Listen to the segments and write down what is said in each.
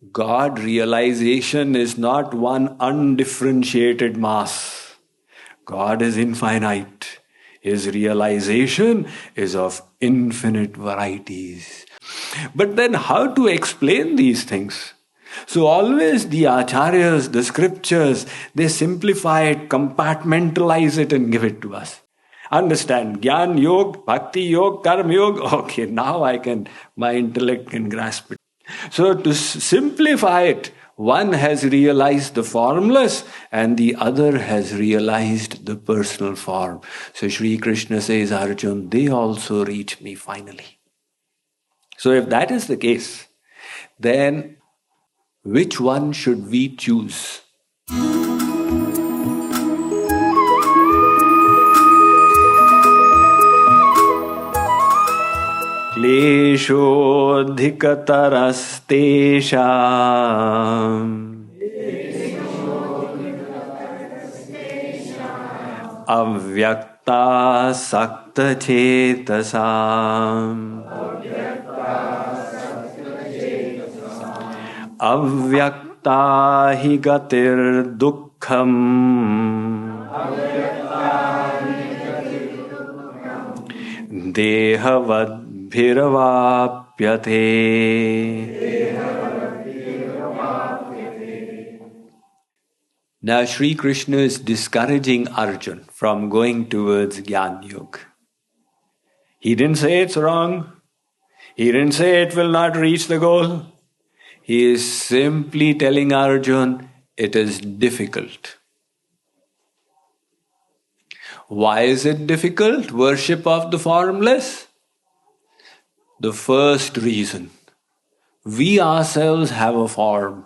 God realization is not one undifferentiated mass. God is infinite. His realization is of infinite varieties. But then how to explain these things? So always the acharyas, the scriptures, they simplify it, compartmentalize it and give it to us. Understand, Gyan Yog, Bhakti Yog, Karma Yog, okay, now my intellect can grasp it. So to simplify it, one has realized the formless and the other has realized the personal form. So Shree Krishna says, Arjun, they also reach me finally. So if that is the case, then which one should we choose? Kleshodhikatarastesham avyakta sakta chetasam avyakta hi gatir dukkham dehavad bhiravapyate. Now Sri Krishna is discouraging Arjun from going towards Jnana Yoga. He didn't say it's wrong. He didn't say it will not reach the goal. He is simply telling Arjun it is difficult. Why is it difficult? Worship of the formless? The first reason, we ourselves have a form.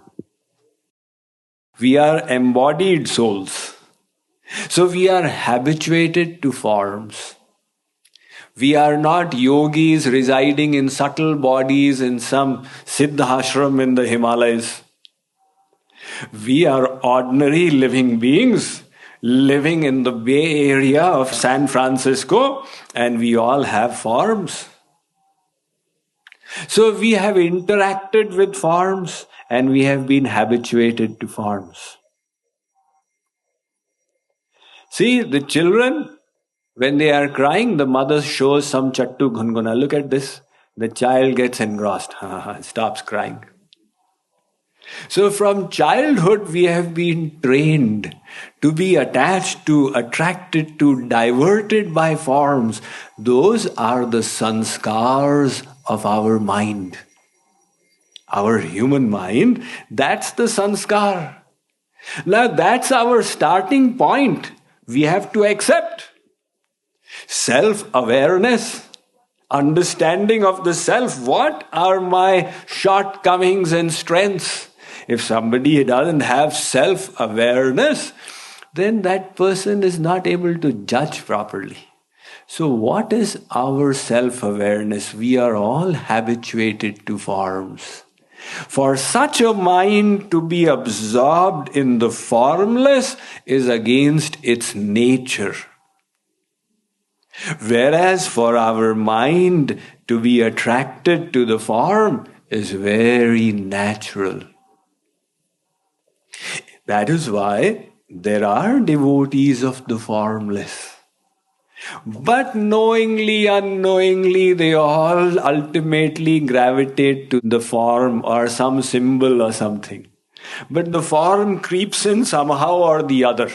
We are embodied souls. So we are habituated to forms. We are not yogis residing in subtle bodies in some siddha ashram in the Himalayas. We are ordinary living beings living in the Bay Area of San Francisco, and we all have forms. So we have interacted with forms and we have been habituated to forms. See, the children, when they are crying, the mother shows some chattu gungguna. Look at this. The child gets engrossed, stops crying. So from childhood we have been trained to be attached to, attracted to, diverted by forms. Those are the sanskars of our mind. Our human mind, that's the sanskar. Now that's our starting point. We have to accept self-awareness, understanding of the self. What are my shortcomings and strengths? If somebody doesn't have self-awareness, then that person is not able to judge properly. So what is our self-awareness? We are all habituated to forms. For such a mind to be absorbed in the formless is against its nature. Whereas for our mind to be attracted to the form is very natural. That is why there are devotees of the formless. But knowingly, unknowingly, they all ultimately gravitate to the form or some symbol or something. But the form creeps in somehow or the other.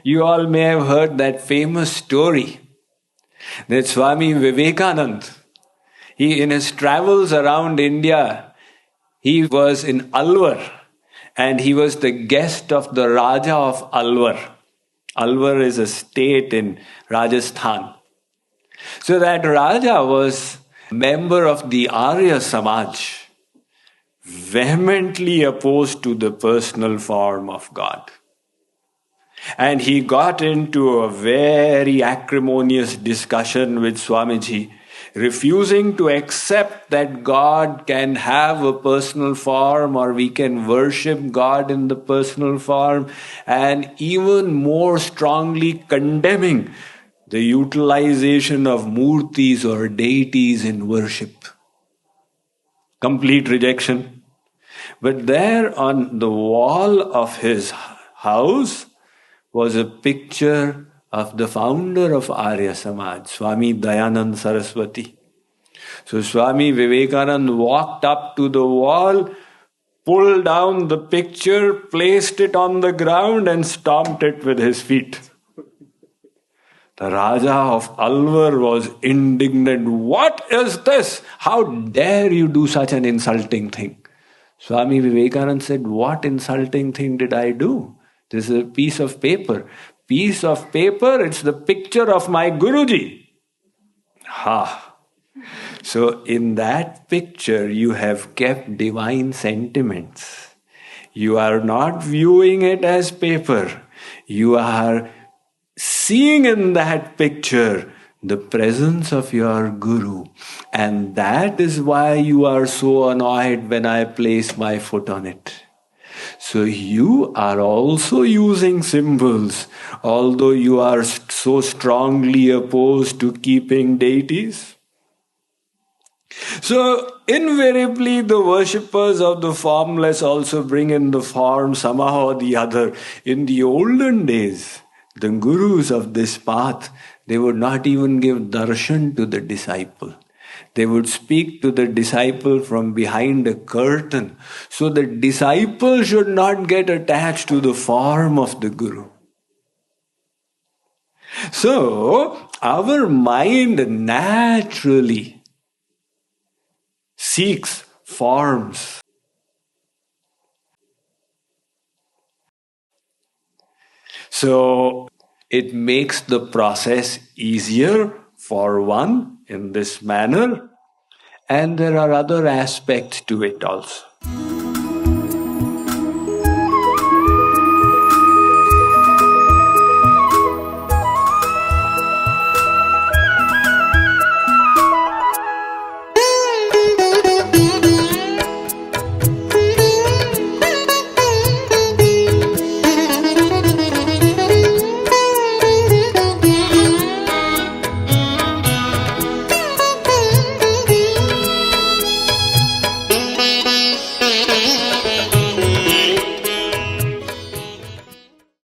You all may have heard that famous story that Swami Vivekananda, he in his travels around India, he was in Alwar and he was the guest of the Raja of Alwar. Alwar is a state in Rajasthan. So that Raja was a member of the Arya Samaj, vehemently opposed to the personal form of God. And he got into a very acrimonious discussion with Swamiji, refusing to accept that God can have a personal form or we can worship God in the personal form, and even more strongly condemning the utilization of murtis or deities in worship. complete rejection. But there on the wall of his house was a picture of the founder of Arya Samaj, Swami Dayanand Saraswati. So Swami Vivekananda walked up to the wall, pulled down the picture, placed it on the ground and stomped it with his feet. The Raja of Alwar was indignant. What is this? How dare you do such an insulting thing? Swami Vivekananda said, what insulting thing did I do? This is a piece of paper. Piece of paper, it's the picture of my Guruji. Ha! So in that picture, you have kept divine sentiments. You are not viewing it as paper. You are seeing in that picture the presence of your Guru. And that is why you are so annoyed when I place my foot on it. So you are also using symbols, although you are so strongly opposed to keeping deities. So invariably the worshippers of the formless also bring in the form somehow or the other. In the olden days, the gurus of this path, they would not even give darshan to the disciple. They would speak to the disciple from behind a curtain. So the disciple should not get attached to the form of the guru. So our mind naturally seeks forms. So it makes the process easier for one in this manner, and there are other aspects to it also.